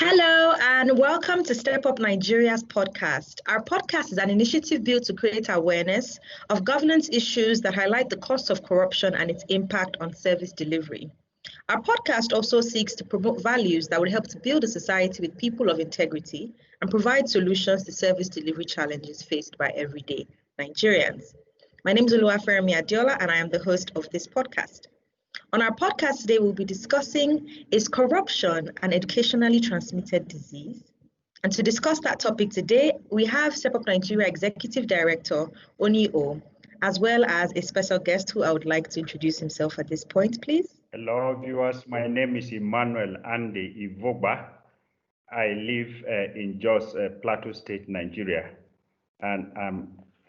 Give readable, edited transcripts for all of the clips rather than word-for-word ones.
Hello and welcome to Step Up Nigeria's podcast. Our podcast is an initiative built to create awareness of governance issues that highlight the cost of corruption and its impact on service delivery. Our podcast also seeks to promote values that would help to build a society with people of integrity and provide solutions to service delivery challenges faced by everyday Nigerians. My name is Oluwafermi Adiola and I am the host of this podcast. On our podcast today, we'll be discussing, is corruption an educationally transmitted disease? And to discuss that topic today, we have Step Up Nigeria Executive Director, Onyi Ough, as well as a special guest who I would like to introduce himself at this point, please. Hello, viewers. My name is Emmanuel Ande Ivorgba. I live in Jos, Plateau State, Nigeria, and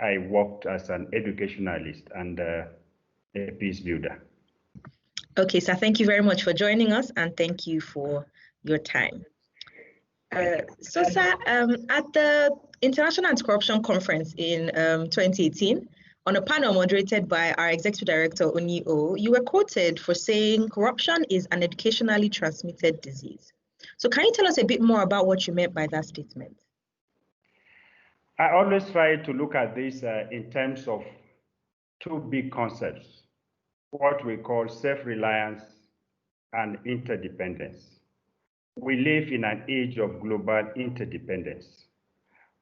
I worked as an educationalist and a peace builder. Okay, so thank you very much for joining us and thank you for your time. Sir, at the International Anti-Corruption Conference in 2018, on a panel moderated by our Executive Director, Onyi Ough, you were quoted for saying corruption is an educationally transmitted disease. So can you tell us a bit more about what you meant by that statement? I always try to look at this in terms of two big concepts, what we call self-reliance and interdependence. We live in an age of global interdependence.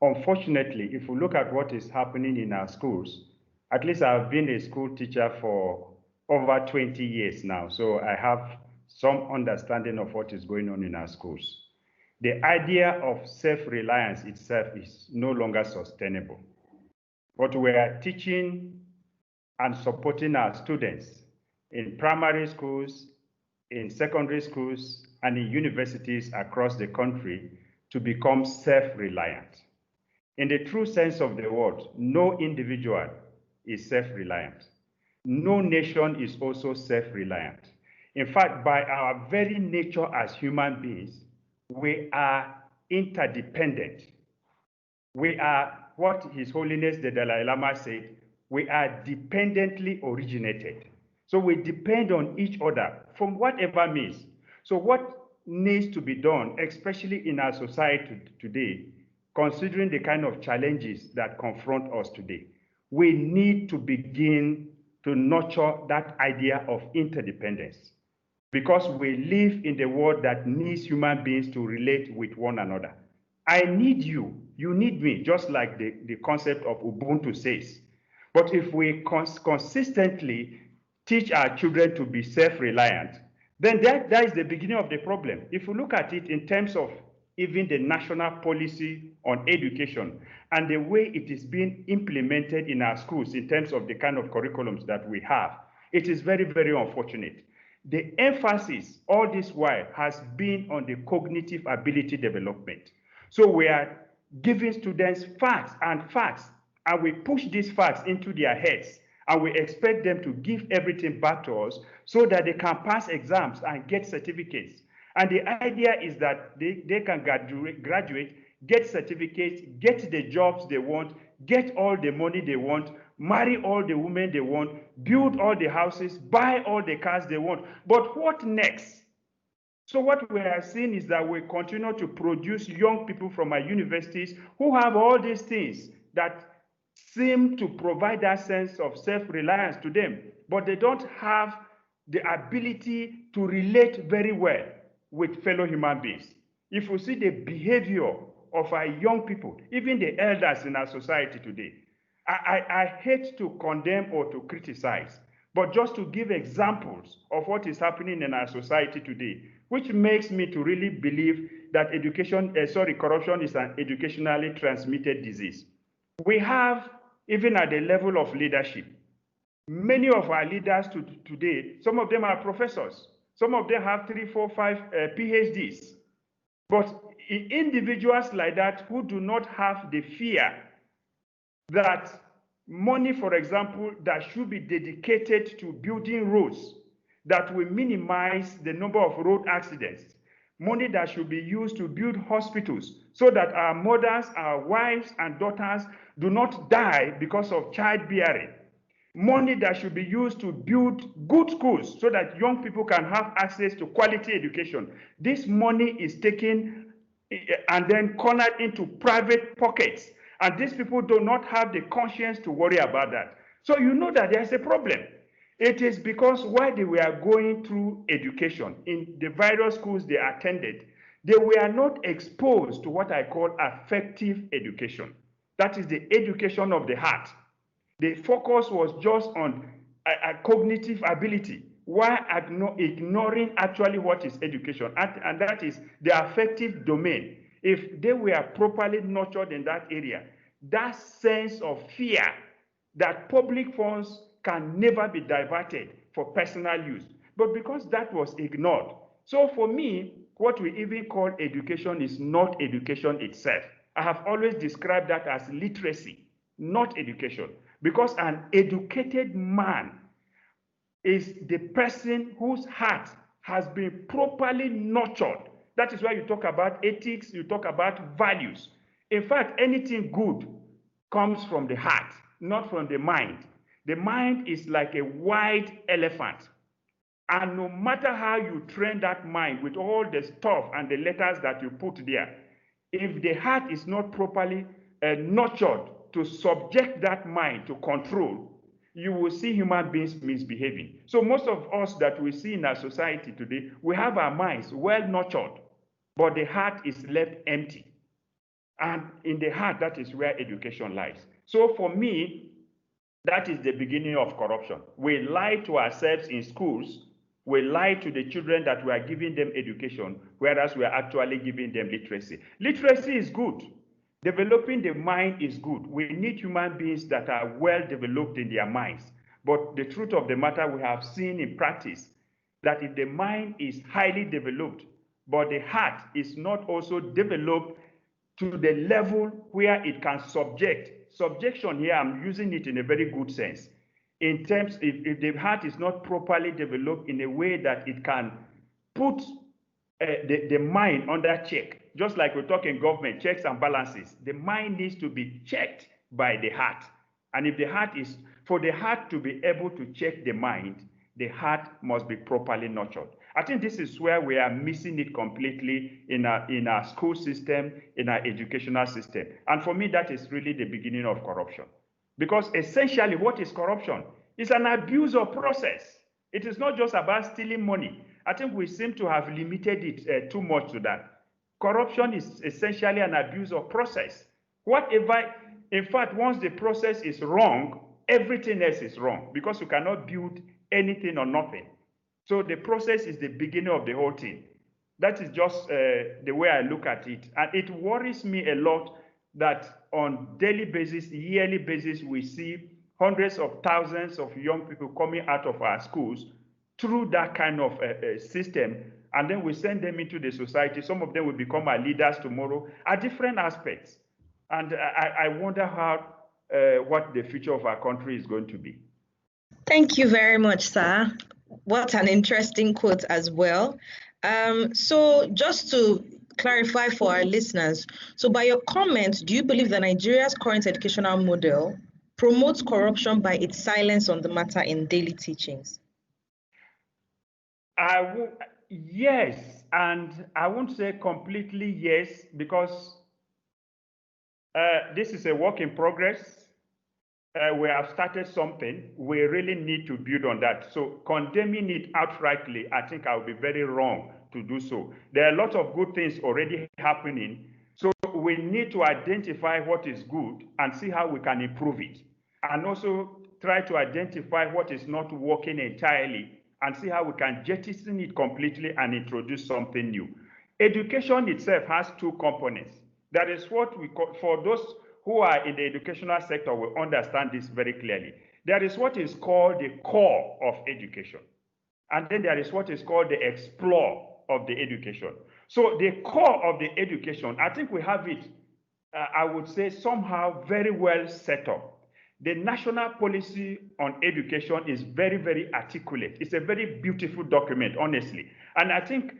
Unfortunately, if we look at what is happening in our schools, at least I've been a school teacher for over 20 years now, so I have some understanding of what is going on in our schools. The idea of self-reliance itself is no longer sustainable. But we are teaching and supporting our students in primary schools, in secondary schools, and in universities across the country to become self-reliant. In the true sense of the word, no individual is self-reliant. No nation is also self-reliant. In fact, by our very nature as human beings, we are interdependent. We are what His Holiness the Dalai Lama said, we are dependently originated. So we depend on each other from whatever means. So what needs to be done, especially in our society today, considering the kind of challenges that confront us today, we need to begin to nurture that idea of interdependence, because we live in the world that needs human beings to relate with one another. I need you, you need me, just like the concept of Ubuntu says. But if we consistently teach our children to be self-reliant, then that is the beginning of the problem. If we look at it in terms of even the national policy on education and the way it is being implemented in our schools in terms of the kind of curriculums that we have, it is very, very unfortunate. The emphasis all this while has been on the cognitive ability development. So we are giving students facts, and we push these facts into their heads, and we expect them to give everything back to us so that they can pass exams and get certificates. And the idea is that they can graduate, get certificates, get the jobs they want, get all the money they want, marry all the women they want, build all the houses, buy all the cars they want. But what next? So what we are seeing is that we continue to produce young people from our universities who have all these things that seem to provide that sense of self-reliance to them, but they don't have the ability to relate very well with fellow human beings. If we see the behavior of our young people, even the elders in our society today, I hate to condemn or to criticize, but just to give examples of what is happening in our society today, which makes me to really believe that corruption is an educationally transmitted disease. We have, even at the level of leadership, many of our leaders today, some of them are professors, some of them have 3, 4, 5 PhDs. But individuals like that who do not have the fear that money, for example, that should be dedicated to building roads that will minimize the number of road accidents, money that should be used to build hospitals so that our mothers, our wives and daughters do not die because of childbearing, money that should be used to build good schools so that young people can have access to quality education. This money is taken and then cornered into private pockets. And these people do not have the conscience to worry about that. So you know that there's a problem. It is because while they were going through education in the various schools they attended, they were not exposed to what I call affective education. That is the education of the heart. The focus was just on a cognitive ability, while ignoring actually what is education, and that is the affective domain. If they were properly nurtured in that area, that sense of fear that public funds can never be diverted for personal use. But because that was ignored, so for me, what we even call education is not education itself. I have always described that as literacy, not education. Because an educated man is the person whose heart has been properly nurtured. That is why you talk about ethics, you talk about values. In fact, anything good comes from the heart, not from the mind. The mind is like a wide elephant. And no matter how you train that mind with all the stuff and the letters that you put there, if the heart is not properly nurtured to subject that mind to control, you will see human beings misbehaving. So most of us that we see in our society today, we have our minds well nurtured, but the heart is left empty. And in the heart, that is where education lies. So for me, that is the beginning of corruption. We lie to ourselves in schools. We lie to the children that we are giving them education, whereas we are actually giving them literacy. Literacy is good. Developing the mind is good. We need human beings that are well developed in their minds. But the truth of the matter, we have seen in practice that if the mind is highly developed, but the heart is not also developed to the level where it can subject. Subjection here, I'm using it in a very good sense. In terms, if the heart is not properly developed in a way that it can put the mind under check, just like we talk in government, checks and balances, the mind needs to be checked by the heart. And if the heart is, for the heart to be able to check the mind, the heart must be properly nurtured. I think this is where we are missing it completely in our school system, in our educational system. And for me, that is really the beginning of corruption. Because essentially, what is corruption? It's an abuse of process. It is not just about stealing money. I think we seem to have limited it too much to that. Corruption is essentially an abuse of process. Whatever, in fact, once the process is wrong, everything else is wrong, because you cannot build anything or nothing. So the process is the beginning of the whole thing. That is just the way I look at it. And it worries me a lot that on daily basis, yearly basis, we see hundreds of thousands of young people coming out of our schools through that kind of system, and then we send them into the society. Some of them will become our leaders tomorrow at different aspects. And I wonder how, what the future of our country is going to be. Thank you very much, sir. What an interesting quote as well. So just to clarify for our listeners, so by your comment, do you believe that Nigeria's current educational model promotes corruption by its silence on the matter in daily teachings? Yes, and I won't say completely yes, because this is a work in progress. We have started something. We really need to build on that. So condemning it outrightly, I think I would be very wrong to do so. There are a lot of good things already happening. So we need to identify what is good and see how we can improve it. And also try to identify what is not working entirely and see how we can jettison it completely and introduce something new. Education itself has two components. That is what we call, for those who are in the educational sector will understand this very clearly. There is what is called the core of education. And then there is what is called the explore of the education. So the core of the education, I think we have it, I would say, somehow very well set up. The national policy on education is very, very articulate. It's a very beautiful document, honestly. And I think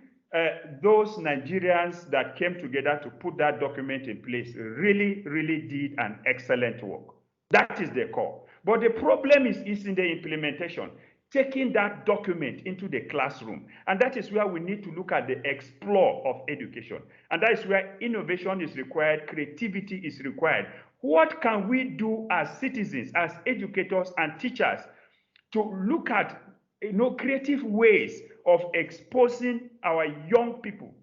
those Nigerians that came together to put that document in place really, really did an excellent work. That is the core. But the problem is in the implementation. taking that document into the classroom. And that is where we need to look at the explore of education. And that is where innovation is required, creativity is required. What can we do as citizens, as educators and teachers to look at creative ways of exposing our young people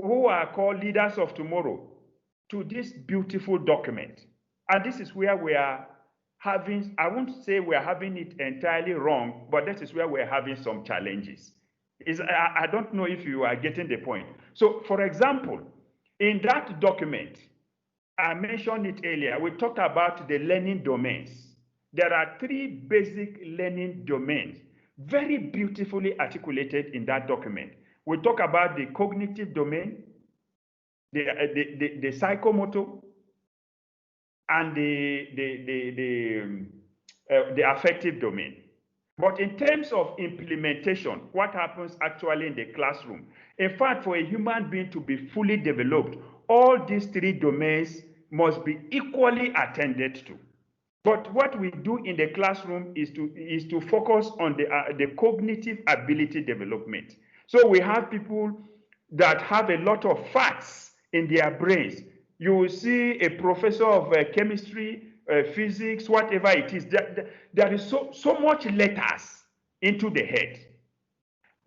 who are called leaders of tomorrow to this beautiful document? And this is where we are having, I won't say we're having it entirely wrong, but this is where we're having some challenges. I don't know if you are getting the point. So, for example, in that document, I mentioned it earlier, we talked about the learning domains. There are 3 basic learning domains, very beautifully articulated in that document. We talk about the cognitive domain, the psychomotor, and the affective domain. But in terms of implementation, what happens actually in the classroom? In fact, for a human being to be fully developed, all these 3 domains must be equally attended to. But what we do in the classroom is to focus on the cognitive ability development. So we have people that have a lot of facts in their brains. You will see a professor of chemistry, physics, whatever it is. There is so much letters into the head.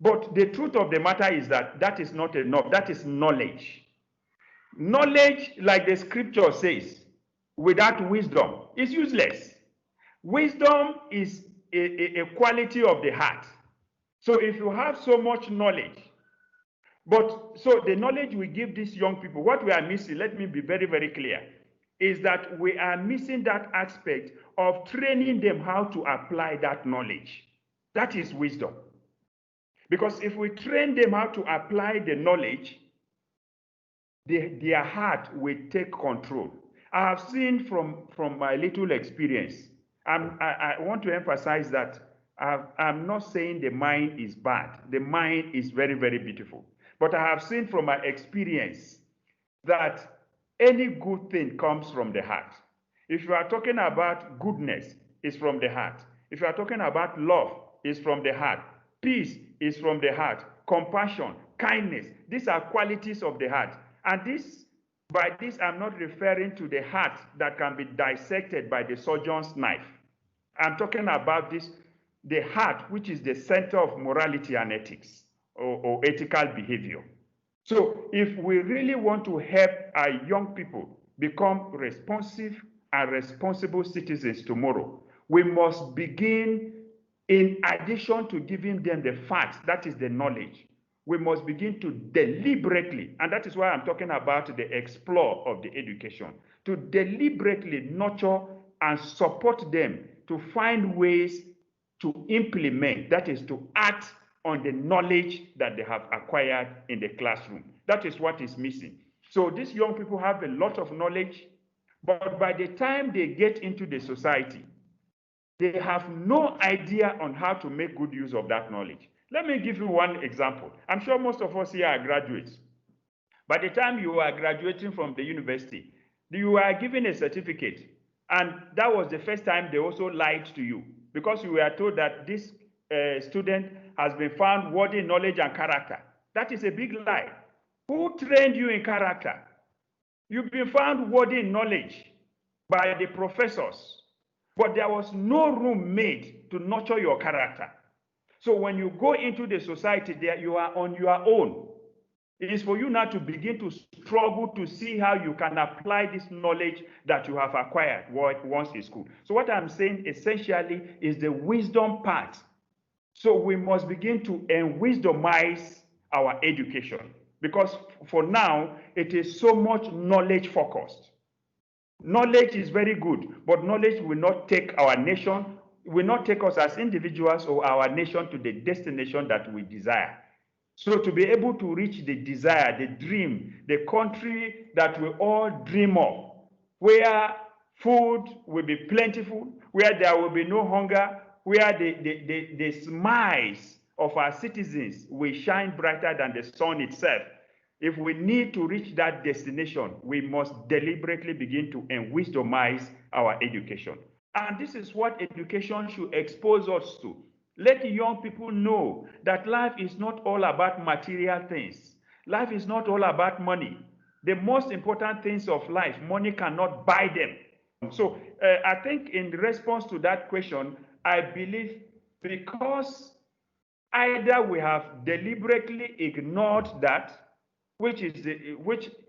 But the truth of the matter is that is not enough. That is knowledge. Knowledge, like the scripture says, without wisdom is useless. Wisdom is a quality of the heart. So if you have so much knowledge, so the knowledge we give these young people, what we are missing, let me be very, very clear, is that we are missing that aspect of training them how to apply that knowledge. That is wisdom. Because if we train them how to apply the knowledge, their heart will take control. I have seen from my little experience, I want to emphasize that I'm not saying the mind is bad. The mind is very, very beautiful. But I have seen from my experience that any good thing comes from the heart. If you are talking about goodness, it's from the heart. If you are talking about love, it's from the heart. Peace is from the heart. Compassion, kindness, these are qualities of the heart. And by this, I'm not referring to the heart that can be dissected by the surgeon's knife. I'm talking about the heart, which is the center of morality and ethics, or ethical behavior. So if we really want to help our young people become responsive and responsible citizens tomorrow, we must begin, in addition to giving them the facts, that is the knowledge, we must begin to deliberately, and that is why I'm talking about the explore of the education, to deliberately nurture and support them to find ways to implement, that is to act on the knowledge that they have acquired in the classroom. That is what is missing. So these young people have a lot of knowledge, but by the time they get into the society, they have no idea on how to make good use of that knowledge. Let me give you one example. I'm sure most of us here are graduates. By the time you are graduating from the university, you are given a certificate, and that was the first time they also lied to you, because you were told that this student has been found worthy in knowledge and character. That is a big lie. Who trained you in character? You've been found worthy in knowledge by the professors, but there was no room made to nurture your character. So when you go into the society, there you are on your own. It is for you now to begin to struggle to see how you can apply this knowledge that you have acquired once in school. So what I'm saying essentially is the wisdom part. So we must begin to wisdomize our education, because for now, it is so much knowledge focused. Knowledge is very good, but knowledge will not take our nation, will not take us as individuals or our nation to the destination that we desire. So to be able to reach the desire, the dream, the country that we all dream of, where food will be plentiful, where there will be no hunger, where the smiles of our citizens will shine brighter than the sun itself. If we need to reach that destination, we must deliberately begin to wisdomize our education. And this is what education should expose us to. Let young people know that life is not all about material things. Life is not all about money. The most important things of life, money cannot buy them. So I think in response to that question, I believe because either we have deliberately ignored that, which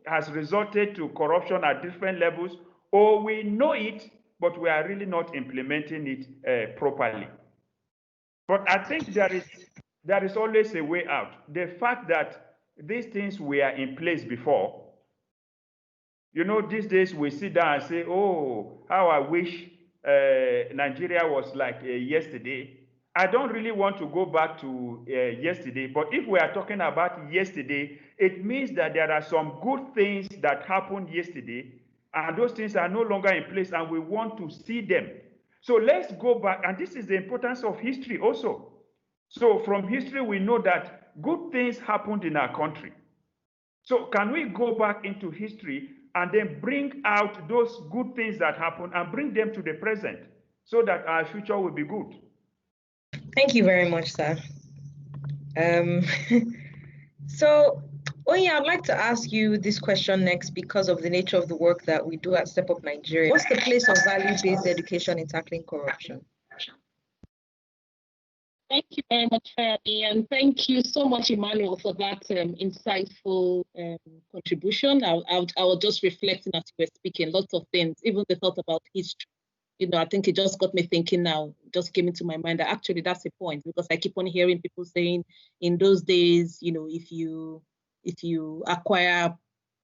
has resulted to corruption at different levels, or we know it, but we are really not implementing it properly. But I think there is always a way out. The fact that these things were in place before, you know, these days we sit down and say, oh, how I wish Nigeria was like yesterday. I don't really want to go back to yesterday, but if we are talking about yesterday, it means that there are some good things that happened yesterday, and those things are no longer in place, and we want to see them. So let's go back, and this is the importance of history also. So from history, we know that good things happened in our country. So can we go back into history and then bring out those good things that happened and bring them to the present so that our future will be good? Thank you very much, sir. So, Onyi, I'd like to ask you this question next because of the nature of the work that we do at Step Up Nigeria. What's the place of value-based education in tackling corruption? Thank you very much, Femi, and thank you so much, Emmanuel, for that insightful contribution. I was just reflecting as you were speaking, lots of things, even the thought about history. You know, I think it just got me thinking now, just came into my mind that actually that's the point, because I keep on hearing people saying in those days, you know, if you acquire,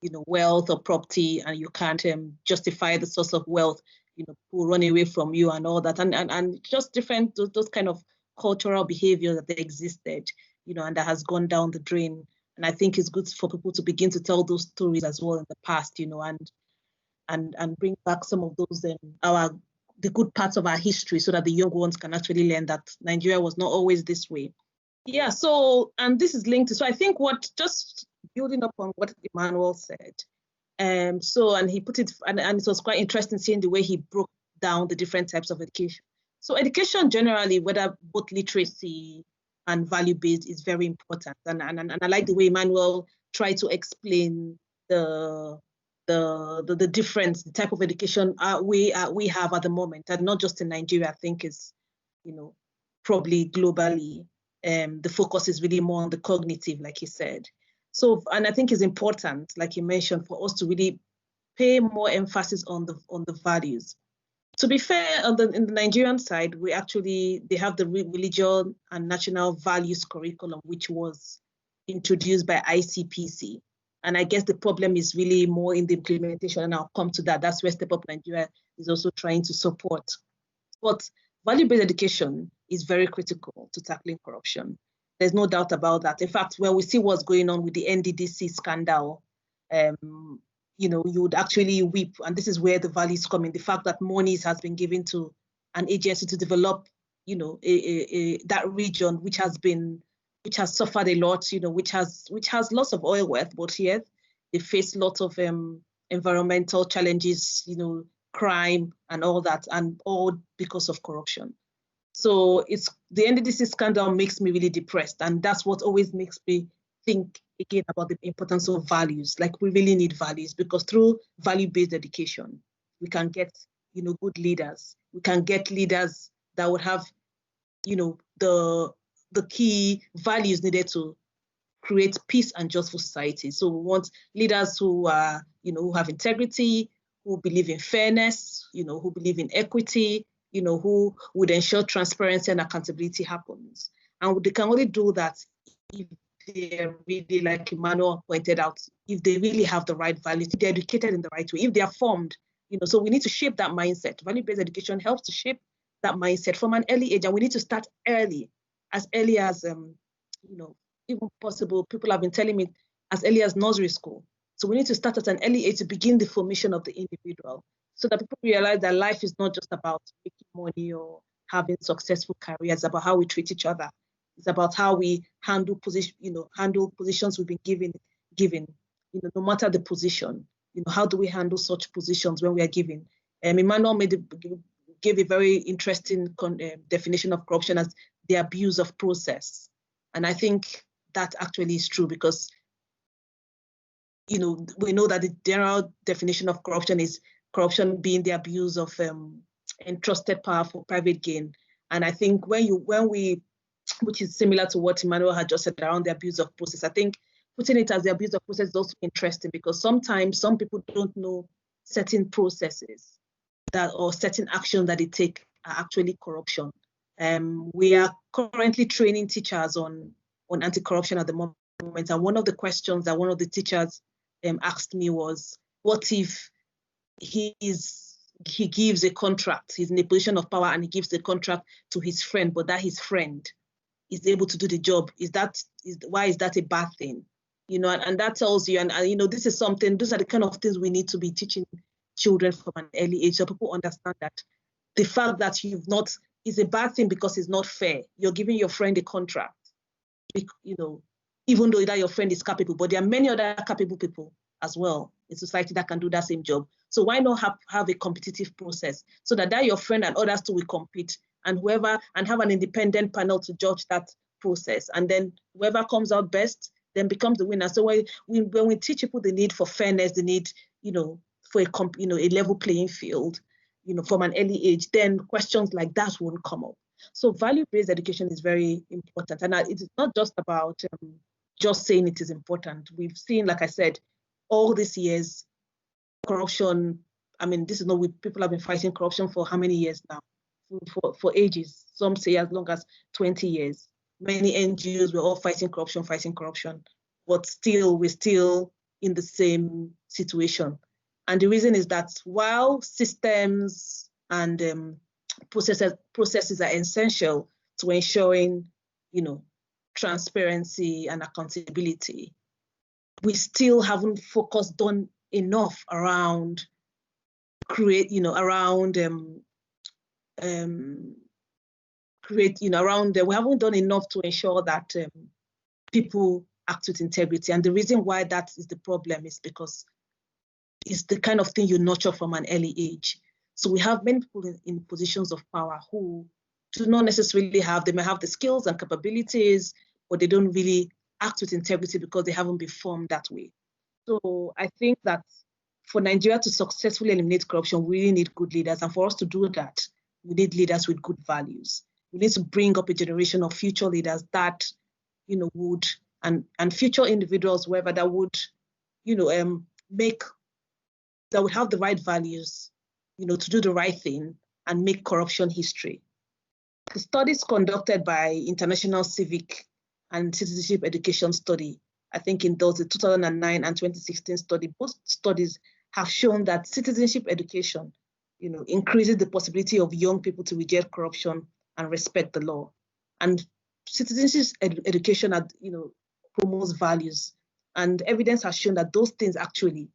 you know, wealth or property and you can't justify the source of wealth, you know, people run away from you and all that, and just different, those kind of cultural behavior that existed, you know, and that has gone down the drain. And I think it's good for people to begin to tell those stories as well in the past, you know, and bring back some of those the good parts of our history so that the young ones can actually learn that Nigeria was not always this way. Yeah, so, and this is linked to, so I think just building up on what Emmanuel said, and he put it, and it was quite interesting seeing the way he broke down the different types of education. So education generally, whether both literacy and value-based, is very important. And I like the way Emmanuel tried to explain the difference, the type of education we have at the moment, and not just in Nigeria. I think is, you know, probably globally, the focus is really more on the cognitive, like he said. So, and I think it's important, like you mentioned, for us to really pay more emphasis on the values. To be fair, in the Nigerian side, they have the religion and national values curriculum, which was introduced by ICPC. And I guess the problem is really more in the implementation, and I'll come to that. That's where Step Up Nigeria is also trying to support. But value-based education is very critical to tackling corruption. There's no doubt about that. In fact, when we see what's going on with the NDDC scandal, you know, you would actually weep. And this is where the values come in. The fact that monies has been given to an agency to develop, you know, that region, which has suffered a lot, you know, which has lots of oil wealth, but yet they face lots of environmental challenges, you know, crime and all that, and all because of corruption. So it's the NDDC scandal makes me really depressed, and that's what always makes me think again about the importance of values. Like, we really need values, because through value-based education, we can get, you know, good leaders. We can get leaders that would have, you know, the key values needed to create peace and just society. So we want leaders who are, you know, who have integrity, who believe in fairness, you know, who believe in equity, you know, who would ensure transparency and accountability happens. And they can only do that if they're really, like Emmanuel pointed out, if they really have the right values, if they're educated in the right way, if they are formed, you know. So we need to shape that mindset. Value-based education helps to shape that mindset from an early age, and we need to start early, as early as, you know, even possible. People have been telling me as early as nursery school. So we need to start at an early age to begin the formation of the individual, so that people realize that life is not just about making money or having successful careers. It's about how we treat each other. It's about how we handle positions we've been given, you know, no matter the position. You know, how do we handle such positions when we are given? Emmanuel made a gave a very interesting definition of corruption as the abuse of process. And I think that actually is true because, we know that the general definition of corruption is corruption being the abuse of entrusted power for private gain. And I think which is similar to what Emmanuel had just said around the abuse of process, I think putting it as the abuse of process is also interesting because sometimes some people don't know certain processes or certain actions that they take are actually corruption. We are currently training teachers on anti-corruption at the moment. And one of the questions that one of the teachers asked me was, what if he gives a contract, he's in a position of power and he gives the contract to his friend, but that his friend is able to do the job? Why is that a bad thing? And that tells you, and this is something, those are the kind of things we need to be teaching children from an early age so people understand that the fact that is a bad thing because it's not fair. You're giving your friend a contract, even though that your friend is capable, but there are many other capable people as well in society that can do that same job. So why not have a competitive process so that your friend and others too will compete and have an independent panel to judge that process. And then whoever comes out best then becomes the winner. So when we teach people the need for fairness, the need, for a level playing field, from an early age, then questions like that won't come up. So value-based education is very important. And it is not just about just saying it is important. We've seen, like I said, all these years, corruption, people have been fighting corruption for how many years now? For ages. Some say as long as 20 years. Many NGOs were all fighting corruption, but we're still in the same situation. And the reason is that while systems and processes are essential to ensuring, transparency and accountability, we still haven't done enough around we haven't done enough to ensure that people act with integrity. And the reason why that is the problem is because it's the kind of thing you nurture from an early age. So we have many people in positions of power who do not necessarily they may have the skills and capabilities, but they don't really act with integrity because they haven't been formed that way. So I think that for Nigeria to successfully eliminate corruption, we really need good leaders. And for us to do that, we need leaders with good values. We need to bring up a generation of future leaders that, would, and future individuals, whoever, that would, that would have the right values, to do the right thing and make corruption history. The studies conducted by International Civic and Citizenship Education Study, I think in those, the 2009 and 2016 study, both studies have shown that citizenship education, increases the possibility of young people to reject corruption and respect the law. And citizenship education, promotes values. And evidence has shown that those things actually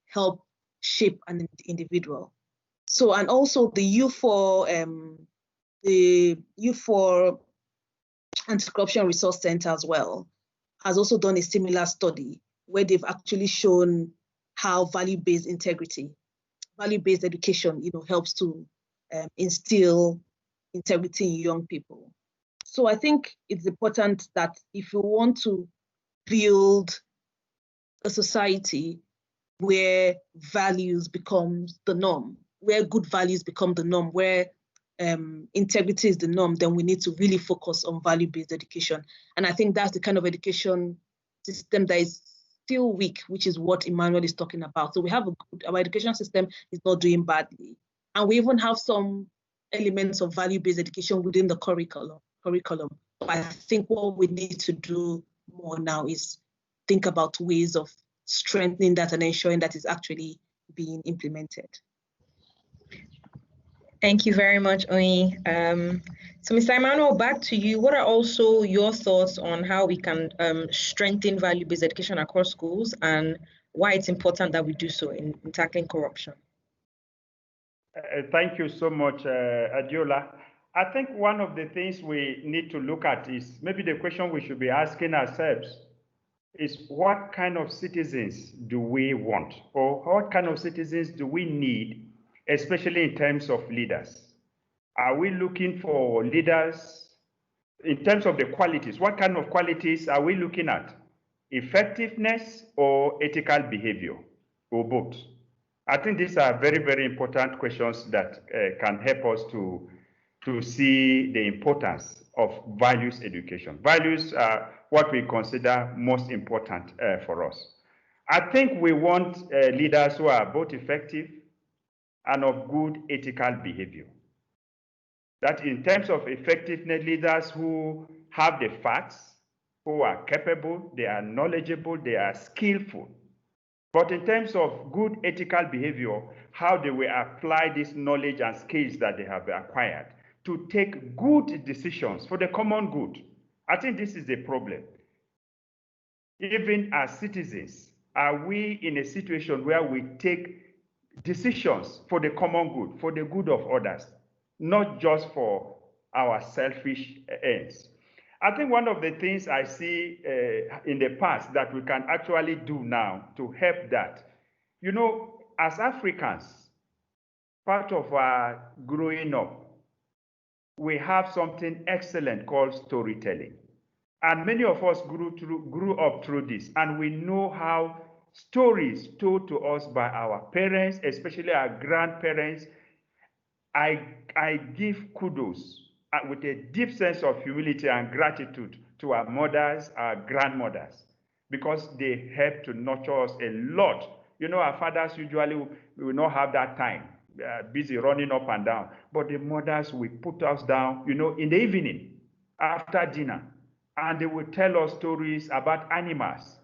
help shape an individual. So, and also the Youth for Anti-Corruption Resource Center as well has also done a similar study where they've actually shown how value-based education, helps to instill integrity in young people. So I think it's important that if you want to build a society where values becomes the norm, where good values become the norm, where integrity is the norm, then we need to really focus on value-based education. And I think that's the kind of education system that is still weak, which is what Emmanuel is talking about. So we have our education system is not doing badly. And we even have some elements of value-based education within the curriculum. But I think what we need to do more now is think about ways of strengthening that and ensuring that it's actually being implemented. Thank you very much, Onyi. So Mr. Emmanuel, back to you. What are also your thoughts on how we can strengthen value-based education across schools and why it's important that we do so in tackling corruption? Thank you so much, Adiola. I think one of the things we need to look at is maybe the question we should be asking ourselves is what kind of citizens do we want, or what kind of citizens do we need, especially in terms of leaders? Are we looking for leaders in terms of the qualities? What kind of qualities are we looking at? Effectiveness or ethical behavior, or both? I think these are very, very important questions that can help us to see the importance of values education. Values are what we consider most important for us. I think we want leaders who are both effective and of good ethical behavior. That in terms of effectiveness, leaders who have the facts, who are capable, they are knowledgeable, they are skillful. But in terms of good ethical behavior, how they will apply this knowledge and skills that they have acquired to take good decisions for the common good. I think this is the problem. Even as citizens, are we in a situation where we take decisions for the common good, for the good of others, not just for our selfish ends? I think one of the things I see in the past that we can actually do now to help that, you know, as Africans, part of our growing up, we have something excellent called storytelling. And many of us grew up through this, and we know how stories told to us by our parents, especially our grandparents. I give kudos with a deep sense of humility and gratitude to our mothers, our grandmothers, because they help to nurture us a lot. You know, our fathers usually will not have that time, busy running up and down. But the mothers will put us down, you know, in the evening after dinner, and they will tell us stories about animals.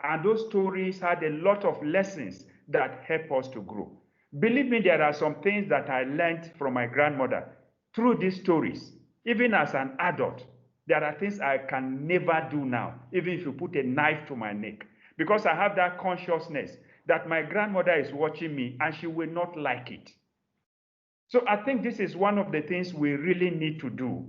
And those stories had a lot of lessons that help us to grow. Believe me, there are some things that I learned from my grandmother through these stories. Even as an adult, there are things I can never do now, even if you put a knife to my neck, because I have that consciousness that my grandmother is watching me and she will not like it. So I think this is one of the things we really need to do.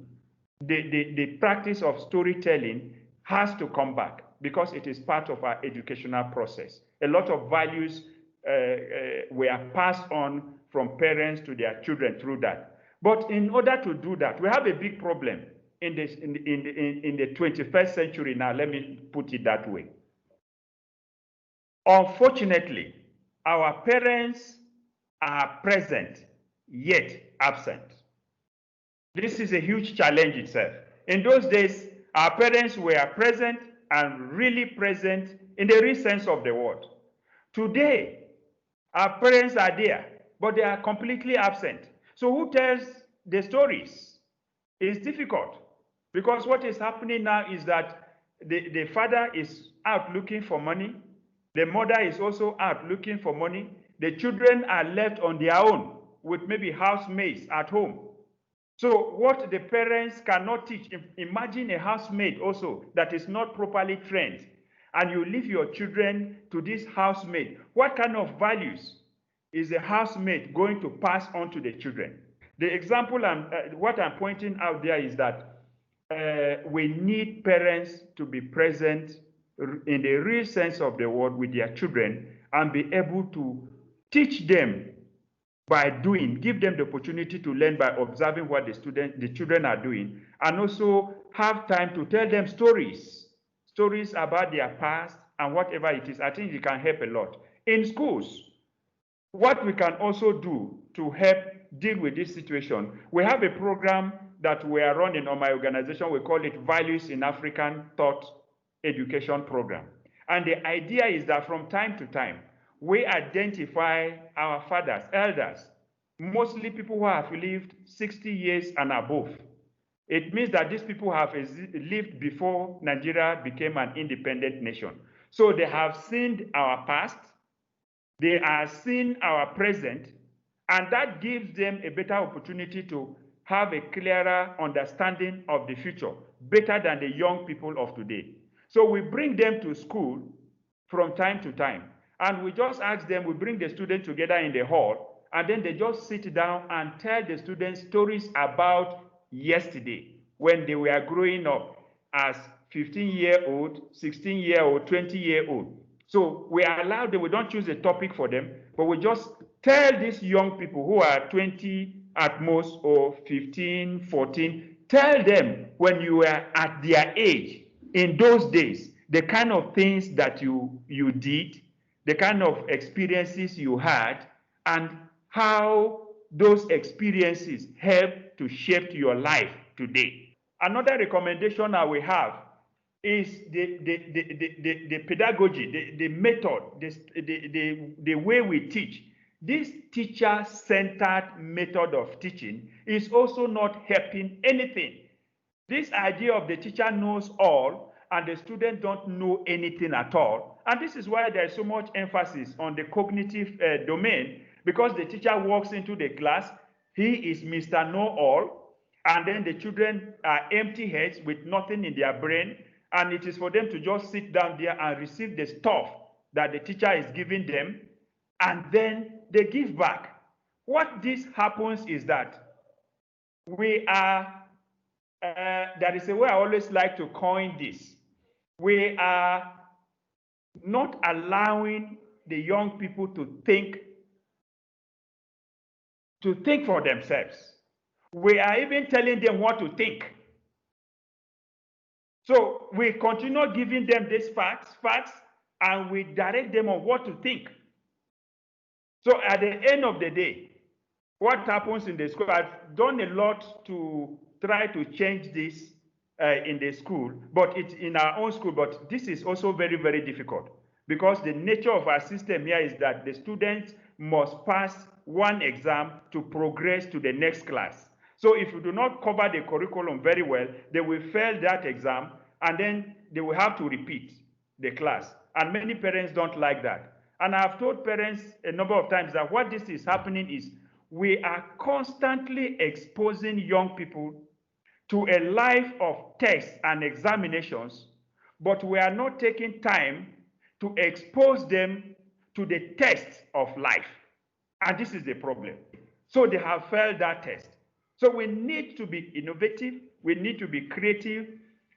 The practice of storytelling has to come back because it is part of our educational process. A lot of values were passed on from parents to their children through that. But in order to do that, we have a big problem in the 21st century now, let me put it that way. Unfortunately, our parents are present, yet absent. This is a huge challenge itself. In those days, our parents were present and really present in the real sense of the word. Today, our parents are there, but they are completely absent. So who tells the stories? It's difficult because what is happening now is that the father is out looking for money. The mother is also out looking for money. The children are left on their own with maybe housemates at home. So what the parents cannot teach, imagine a housemaid also that is not properly trained, and you leave your children to this housemaid. What kind of values is the housemaid going to pass on to the children? The example, what I'm pointing out there is that we need parents to be present in the real sense of the word with their children and be able to teach them by doing, give them the opportunity to learn by observing what the children are doing, and also have time to tell them stories about their past and whatever it is. I think it can help a lot. In schools, what we can also do to help deal with this situation, we have a program that we are running on my organization. We call it Values in African Thought Education Program. And the idea is that from time to time, we identify our fathers, elders, mostly people who have lived 60 years and above. It means that these people have lived before Nigeria became an independent nation. So they have seen our past, they are seeing our present, and that gives them a better opportunity to have a clearer understanding of the future, better than the young people of today. So we bring them to school from time to time, and we just ask them, we bring the students together in the hall, and then they just sit down and tell the students stories about yesterday, when they were growing up as 15-year-old, 16-year-old, 20-year-old. So we allow them, we don't choose a topic for them, but we just Tell these young people who are 20 at most or 15, 14, tell them when you were at their age, in those days, the kind of things that you did, the kind of experiences you had, and how those experiences help to shape your life today. Another recommendation I will have is the pedagogy, the method, the way we teach. This teacher-centered method of teaching is also not helping anything. This idea of the teacher knows all and the student don't know anything at all. And this is why there is so much emphasis on the cognitive domain, because the teacher walks into the class, he is Mr. Know-all, and then the children are empty heads with nothing in their brain, and it is for them to just sit down there and receive the stuff that the teacher is giving them, and then they give back. What this happens is that we are, there is a way I always like to coin this. We are not allowing the young people to think for themselves. We are even telling them what to think. So we continue giving them these facts, and we direct them on what to think. So at the end of the day, what happens in the school, I've done a lot to try to change this in the school, but it's in our own school, but this is also very, very difficult, because the nature of our system here is that the students must pass one exam to progress to the next class. So if you do not cover the curriculum very well, they will fail that exam, and then they will have to repeat the class. And many parents don't like that. And I've told parents a number of times that what this is happening is we are constantly exposing young people to a life of tests and examinations, but we are not taking time to expose them to the tests of life. And this is the problem. So they have failed that test. So we need to be innovative, we need to be creative,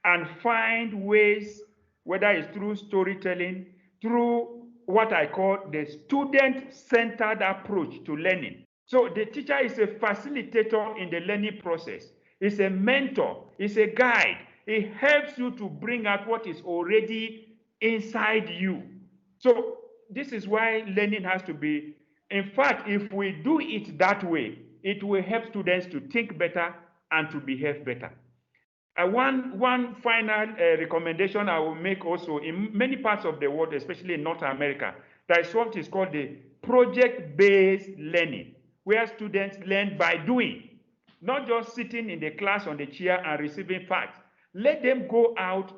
and find ways, whether it's through storytelling, through what I call the student-centered approach to learning. So the teacher is a facilitator in the learning process. It's a mentor, it's a guide. It helps you to bring out what is already inside you. So this is why learning has to be, in fact, if we do it that way, it will help students to think better and to behave better. One final recommendation I will make also, in many parts of the world, especially in North America, there is what is called the project-based learning, where students learn by doing, not just sitting in the class on the chair and receiving facts. Let them go out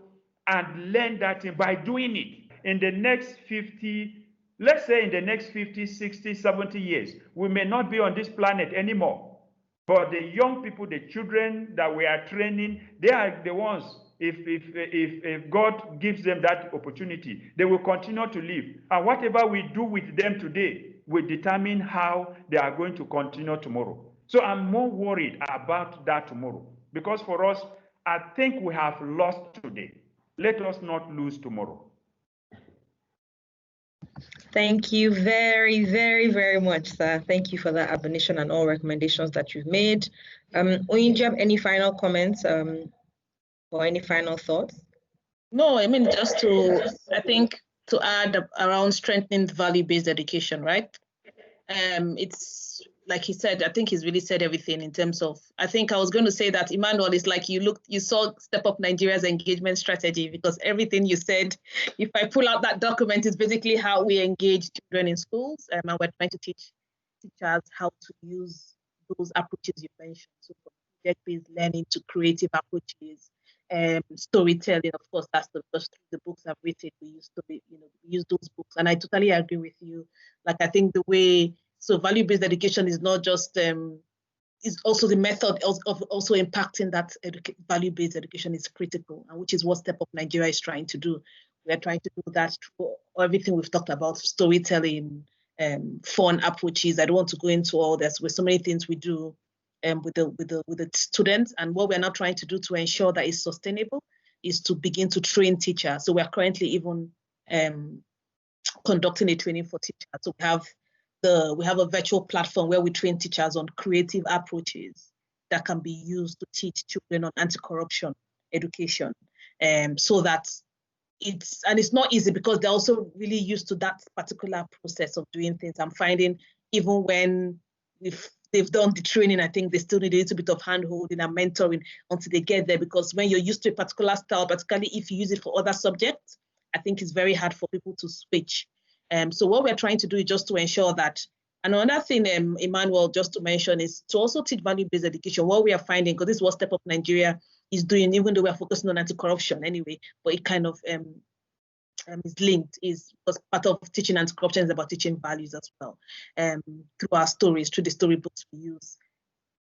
and learn that thing by doing it. In the next 50, let's say in the next 50, 60, 70 years, we may not be on this planet anymore. But the young people, the children that we are training, they are the ones, if God gives them that opportunity, they will continue to live. And whatever we do with them today will determine how they are going to continue tomorrow. So I'm more worried about that tomorrow. Because for us, I think we have lost today. Let us not lose tomorrow. Thank you very, very, very much, sir. Thank you for that admonition and all recommendations that you've made. Onyi, do you have any final comments or any final thoughts? No, I mean, just to, I think, to add around strengthening value-based education, right? It's like he said, I think he's really said everything in terms of, I think I was going to say that, Emmanuel, is like you saw Step Up Nigeria's engagement strategy, because everything you said, if I pull out that document, is basically how we engage children in schools, and we're trying to teach teachers how to use those approaches you mentioned, so from project-based learning to creative approaches, storytelling. Of course, that's the books I've written. We use those books, and I totally agree with you. Like, I think the way, so value-based education is not just is also the method of also impacting that value-based education is critical, and which is what Step Up Nigeria is trying to do. We are trying to do that through everything we've talked about: storytelling, fun approaches. I don't want to go into all this. With so many things we do with the students, and what we're now trying to do to ensure that it's sustainable is to begin to train teachers. So we are currently even conducting a training for teachers. So we have we have a virtual platform where we train teachers on creative approaches that can be used to teach children on anti-corruption education. So that it's not easy because they're also really used to that particular process of doing things. I'm finding even when they've done the training, I think they still need a little bit of hand-holding and mentoring until they get there, because when you're used to a particular style, particularly if you use it for other subjects, I think it's very hard for people to switch. So what we're trying to do is just to ensure that, and another thing, Emmanuel, just to mention, is to also teach value-based education. What we are finding, because this is what Step Up Nigeria is doing, even though we're focusing on anti-corruption anyway, but it kind of is linked, is because part of teaching anti-corruption is about teaching values as well, through our stories, through the storybooks we use.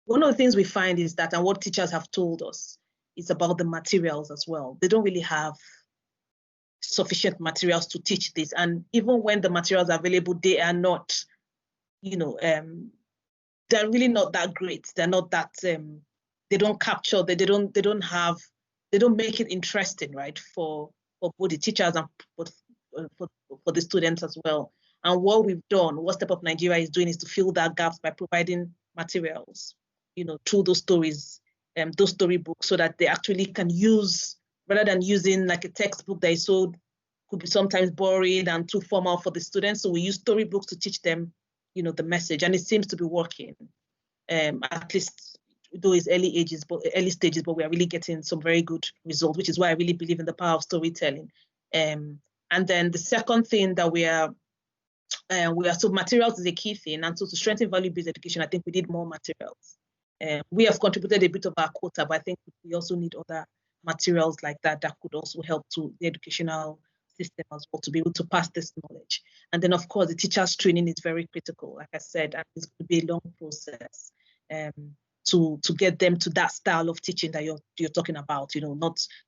One of the things we find is that, and what teachers have told us, is about the materials as well. They don't really have sufficient materials to teach this, and even when the materials are available, they are not, they're really not that great. They're not that, they don't capture, they don't make it interesting, right, for both the teachers and for the students as well. And what we've done, what Step Up Nigeria is doing, is to fill that gaps by providing materials, through those stories, those storybooks, so that they actually can use, rather than using like a textbook that is could be sometimes boring and too formal for the students. So we use storybooks to teach them, the message, and it seems to be working. At least though it's early stages, but we are really getting some very good results, which is why I really believe in the power of storytelling. And then the second thing that so materials is a key thing, and so to strengthen value-based education, I think we need more materials. We have contributed a bit of our quota, but I think we also need other materials like that could also help to the educational system as well, to be able to pass this knowledge. And then, of course, the teachers' training is very critical, like I said, and it's going to be a long process to get them to that style of teaching that you're talking about.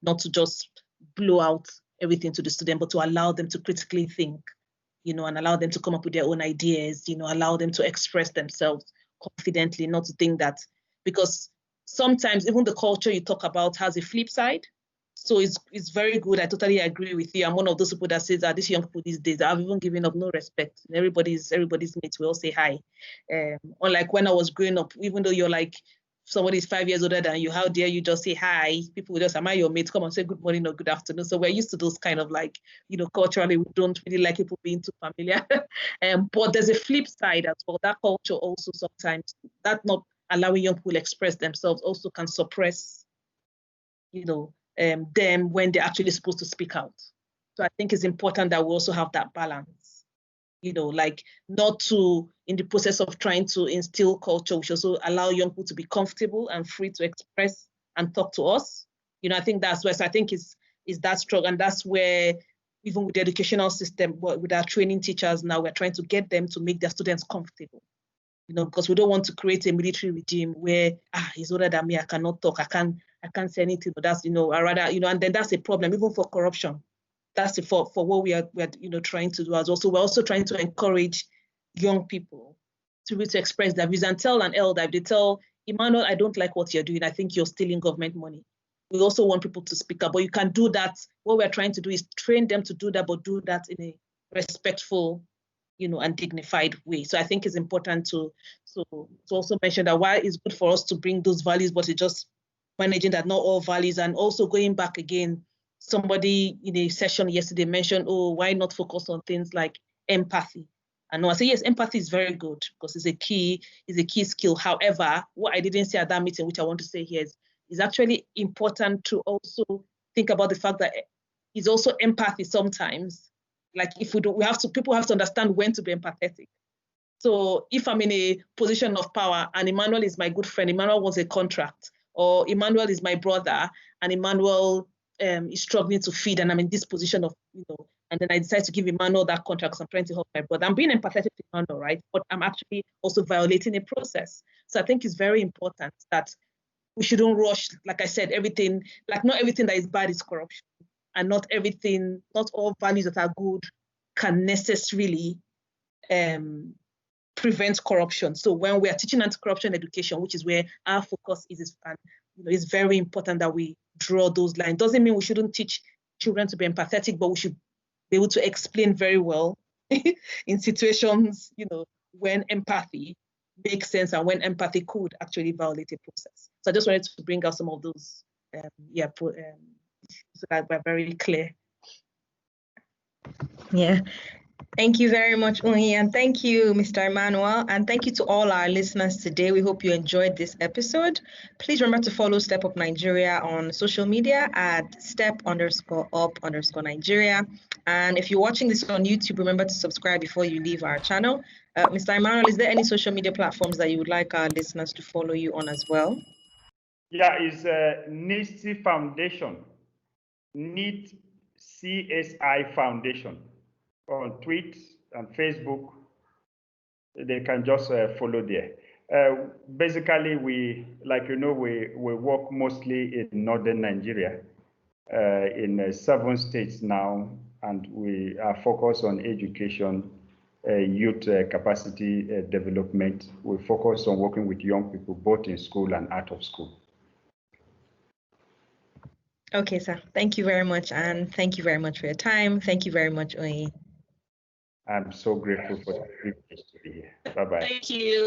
Not to just blow out everything to the student, but to allow them to critically think, and allow them to come up with their own ideas. Allow them to express themselves confidently, not to think that, because sometimes even the culture you talk about has a flip side. So it's very good. I totally agree with you. I'm one of those people that says that these young people these days, I've even given up no respect. Everybody's mates, we all say hi. Unlike when I was growing up, even though you're like, somebody's 5 years older than you, how dare you just say hi? People will just, am I your mate? Come and say good morning or good afternoon. So we're used to those kind of like, culturally, we don't really like people being too familiar. But there's a flip side as well. That culture also sometimes, that not allowing young people express themselves also can suppress, them when they're actually supposed to speak out. So I think it's important that we also have that balance, like not to, in the process of trying to instill culture, we should also allow young people to be comfortable and free to express and talk to us. I think that's where, so I think is that struggle, and that's where even with the educational system, with our training teachers now, we're trying to get them to make their students comfortable. Because we don't want to create a military regime where he's older than me, I cannot talk, I can't say anything. But that's, I rather, and then that's a problem even for corruption. That's for what we are trying to do as also. We're also trying to encourage young people to be to express their views and tell an elder, if they tell Emmanuel, I don't like what you're doing, I think you're stealing government money. We also want people to speak up, but you can do that. What we're trying to do is train them to do that, but do that in a respectful, and dignified way. So I think it's important to also mention that while it's good for us to bring those values, but it's just managing that not all values, and also going back again, somebody in a session yesterday mentioned, why not focus on things like empathy? And I say, yes, empathy is very good because it's a key skill. However, what I didn't say at that meeting, which I want to say here, is actually important to also think about the fact that it's also empathy sometimes. Like if people have to understand when to be empathetic. So if I'm in a position of power and Emmanuel is my good friend, Emmanuel wants a contract, or Emmanuel is my brother and Emmanuel is struggling to feed, and I'm in this position of, and then I decide to give Emmanuel that contract because I'm trying to help my brother. I'm being empathetic to Emmanuel, right? But I'm actually also violating a process. So I think it's very important that we shouldn't rush, like I said, everything, like not everything that is bad is corruption. And not all values that are good can necessarily prevent corruption. So when we are teaching anti-corruption education, which is where our focus is, and it's very important that we draw those lines. Doesn't mean we shouldn't teach children to be empathetic, but we should be able to explain very well in situations, when empathy makes sense and when empathy could actually violate a process. So I just wanted to bring out some of those, so that we're very clear. Yeah. Thank you very much, Onyi, and thank you, Mr. Emmanuel, and thank you to all our listeners today. We hope you enjoyed this episode. Please remember to follow Step Up Nigeria on social media at step_up_Nigeria. And if you're watching this on YouTube, remember to subscribe before you leave our channel. Mr. Emmanuel, is there any social media platforms that you would like our listeners to follow you on as well? Yeah, it's NIST Foundation, NIT CSI Foundation. On Twitter and Facebook, they can just follow there. Basically, we work mostly in northern Nigeria, in 7 states now, and we are focused on education, youth capacity development. We focus on working with young people, both in school and out of school. Okay, sir. Thank you very much, and thank you very much for your time. Thank you very much, Onyi. I'm so grateful for the privilege to be here. Bye-bye. Thank you.